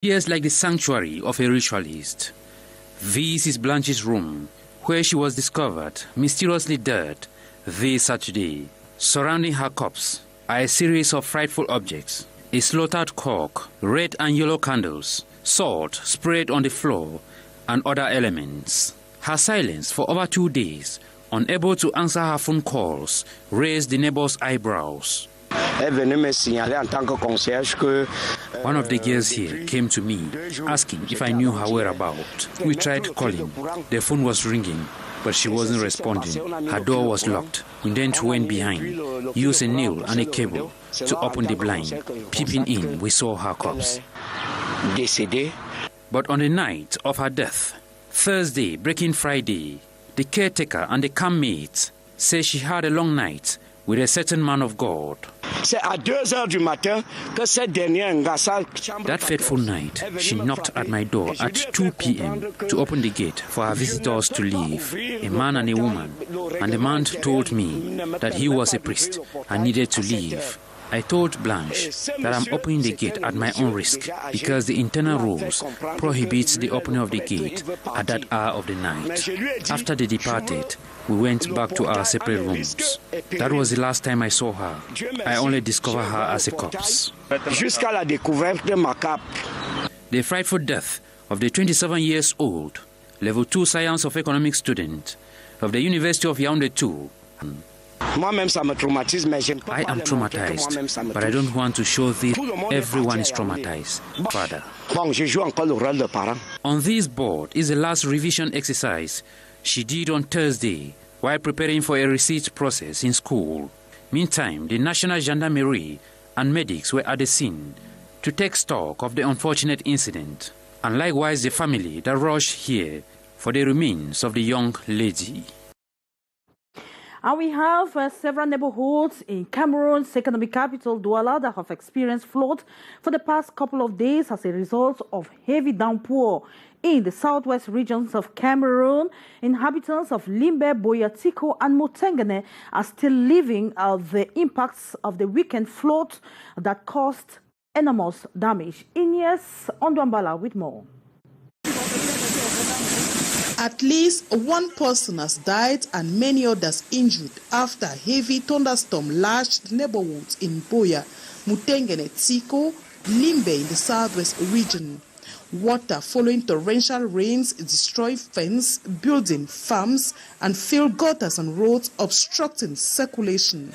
appears like the sanctuary of a ritualist. This is Blanche's room, where she was discovered mysteriously dead this Saturday. Surrounding her corpse are a series of frightful objects: a slaughtered cock, red and yellow candles, salt sprayed on the floor, and other elements. Her silence for over 2 days, unable to answer her phone calls, raised the neighbors' eyebrows. One of the girls here came to me, asking if I knew her whereabouts. We tried calling. The phone was ringing, but she wasn't responding. Her door was locked. We then went behind, used a nail and a cable to open the blind. Peeping in, we saw her corpse. But on the night of her death, Thursday, breaking Friday, the caretaker and the campmates say she had a long night with a certain man of God. That fateful night, she knocked at my door at 2 p.m. to open the gate for her visitors to leave, a man and a woman, and the man told me that he was a priest and needed to leave. I told Blanche that I'm opening the gate at my own risk because the internal rules prohibits the opening of the gate at that hour of the night. After they departed, we went back to our separate rooms. That was the last time I saw her. I only discovered her as a corpse. The frightful death of the 27-year-old level 2 science of economics student of the University of Yaoundé 2. I am traumatized, but I don't want to show this. Everyone is traumatized. Father. On this board is the last revision exercise she did on Thursday while preparing for a receipt process in school. Meantime, the National Gendarmerie and medics were at the scene to take stock of the unfortunate incident, and likewise the family that rushed here for the remains of the young lady. And we have several neighborhoods in Cameroon's economic capital, Douala, that have experienced flood for the past couple of days as a result of heavy downpour. In the southwest regions of Cameroon, inhabitants of Limbe, Boya, Tiko, and Motengene are still living the impacts of the weekend flood that caused enormous damage. Ines Ondwambala with more. At least one person has died and many others injured after heavy thunderstorm lashed neighborhoods in Boya, Mutengene, Tiko, Limbe in the southwest region. Water following torrential rains destroyed fence, building, farms, and filled gutters and roads, obstructing circulation.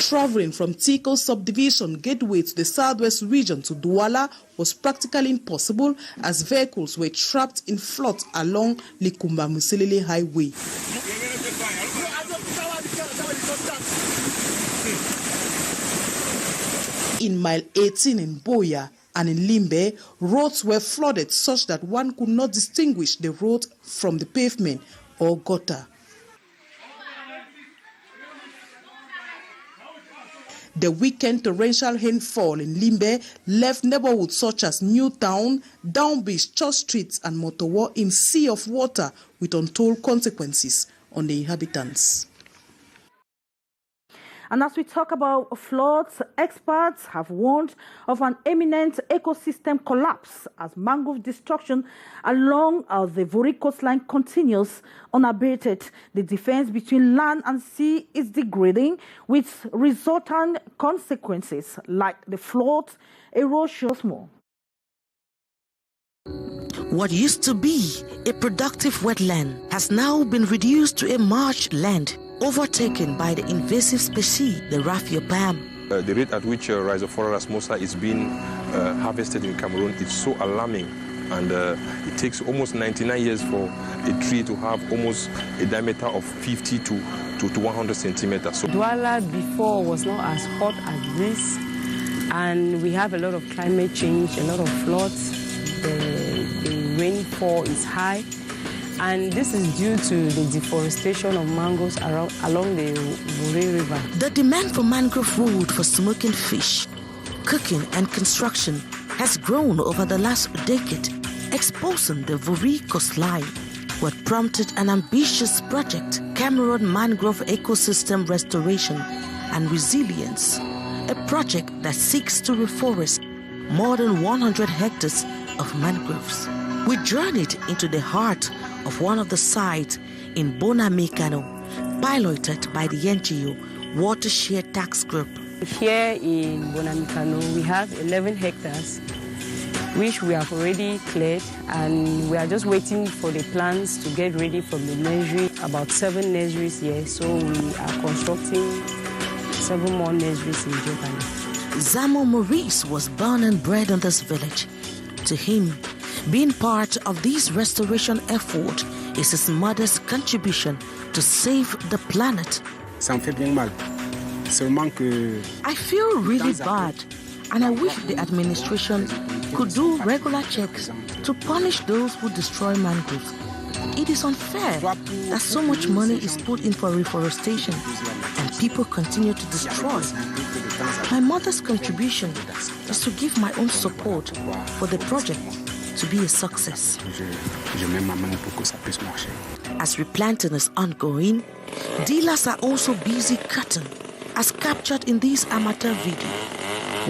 Traveling from Tiko subdivision gateway to the southwest region to Douala was practically impossible as vehicles were trapped in flood along Likumba-Muselele Highway. In mile 18 in Boya and in Limbe, roads were flooded such that one could not distinguish the road from the pavement or gutter. The weekend torrential rainfall in Limbe left neighborhoods such as Newtown, Downbeach, Church Street, and Motowo in sea of water with untold consequences on the inhabitants. And as we talk about floods, experts have warned of an imminent ecosystem collapse as mangrove destruction along the Vori coastline continues unabated. The difference between land and sea is degrading, with resultant consequences like the flood, erosion. What used to be a productive wetland has now been reduced to a marshland, overtaken by the invasive species, the raffia palm. The rate at which Rhizophora rasmosa is being harvested in Cameroon is so alarming, and it takes almost 99 years for a tree to have almost a diameter of 50 to 100 centimeters. So Douala before was not as hot as this, and we have a lot of climate change, a lot of floods. The rainfall is high. And this is due to the deforestation of mangroves along the Vori River. The demand for mangrove wood for smoking fish, cooking and construction has grown over the last decade, exposing the Vori coastline. what prompted an ambitious project, Cameroun Mangrove Ecosystem Restoration and Resilience, a project that seeks to reforest more than 100 hectares of mangroves. We journeyed into the heart of one of the sites in Bonamekano, piloted by the NGO Watershed Tax Group. Here in Bonamekano, we have 11 hectares, which we have already cleared, and we are just waiting for the plants to get ready from the nursery. About 7 nurseries here, so we are constructing 7 more nurseries in Japan. Zamo Maurice was born and bred in this village. To him, being part of this restoration effort is his mother's contribution to save the planet. Ça me fait bien mal. Seulement que I feel really bad, and I wish the administration could do regular checks to punish those who destroy mangroves. It is unfair that so much money is put in for reforestation and people continue to destroy. My mother's contribution is to give my own support for the project to be a success. As replanting is ongoing, dealers are also busy cutting, as captured in this amateur video.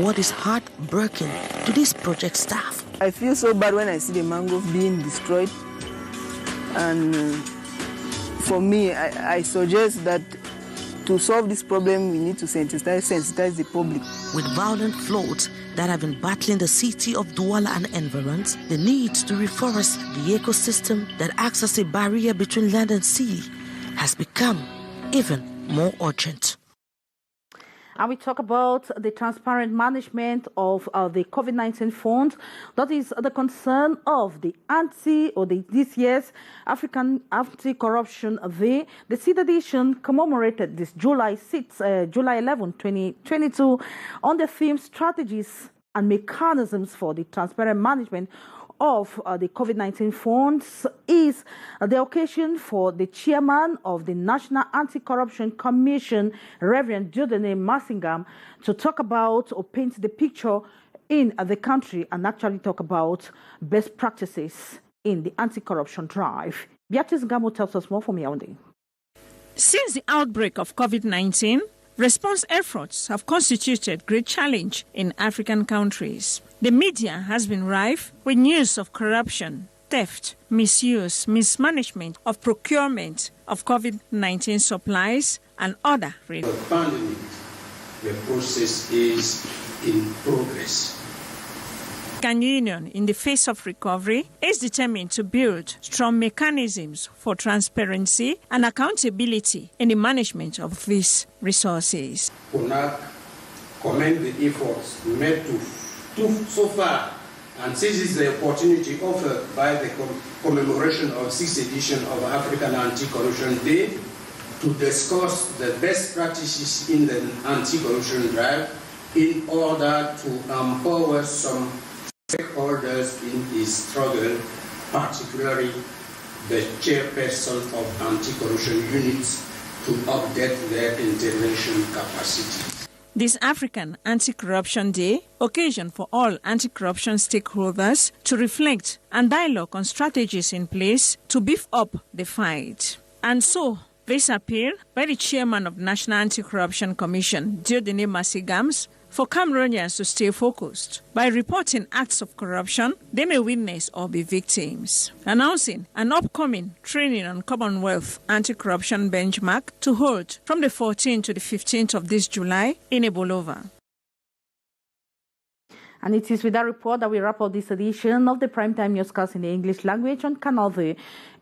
What is heartbreaking to this project staff? I feel so bad when I see the mangrove being destroyed. And for me, I suggest that to solve this problem, we need to sensitize the public. With violent floods that have been battling the city of Douala and environs, the need to reforest the ecosystem that acts as a barrier between land and sea has become even more urgent. And we talk about the transparent management of the COVID-19 fund. That is the concern of the this year's African Anti-Corruption Day. The 6th edition commemorated this July 11, 2022 on the theme Strategies and Mechanisms for the Transparent Management of the COVID-19 funds is the occasion for the chairman of the National Anti-Corruption Commission, Reverend Dieudonné Massingam, to talk about or paint the picture in the country and actually talk about best practices in the anti-corruption drive. Beatrice Ngamo tells us more from Yaoundé. Since the outbreak of COVID-19, response efforts have constituted great challenge in African countries. The media has been rife with news of corruption, theft, misuse, mismanagement of procurement of COVID-19 supplies and other risks. The pandemic, the process is in progress. African Union, in the face of recovery, is determined to build strong mechanisms for transparency and accountability in the management of these resources. CONAC commend the efforts made so far and seizes the opportunity offered by the commemoration of 6th edition of African Anti-Corruption Day to discuss the best practices in the anti-corruption drive in order to empower some stakeholders in this struggle, particularly the chairperson of anti-corruption units, to update their intervention capacity. This African Anti-Corruption Day occasion for all anti-corruption stakeholders to reflect and dialogue on strategies in place to beef up the fight. And so, this appeal by the chairman of the National Anti-Corruption Commission, Dieudonné Massingam, for Cameroonians to stay focused. By reporting acts of corruption, they may witness or be victims. Announcing an upcoming training on Commonwealth anti-corruption benchmark to hold from the 14th to the 15th of this July in Ebolova. And it is with that report that we wrap up this edition of the Primetime Newscast in the English language on Canal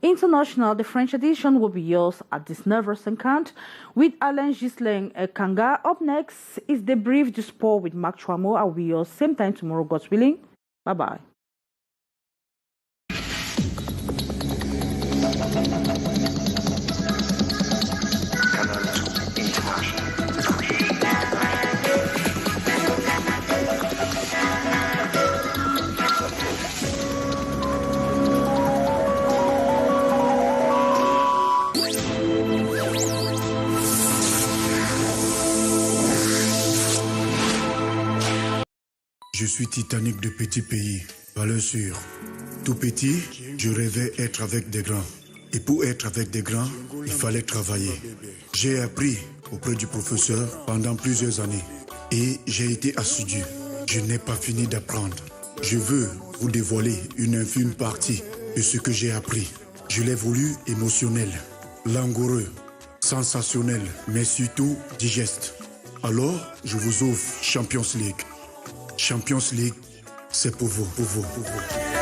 International. The French edition will be yours at this 9h50 with Alain Ghislain Kanga. Up next is the Brief du Sport with Marc Chouamo. I will be yours same time tomorrow, God willing. Bye-bye. Je suis Titanic de petit pays, valeur sûre. Tout petit, je rêvais être avec des grands. Et pour être avec des grands, il fallait travailler. J'ai appris auprès du professeur pendant plusieurs années et j'ai été assidu. Je n'ai pas fini d'apprendre. Je veux vous dévoiler une infime partie de ce que j'ai appris. Je l'ai voulu émotionnel, langoureux, sensationnel, mais surtout digeste. Alors, je vous offre Champions League. Champions League, c'est pour vous, pour vous, pour vous.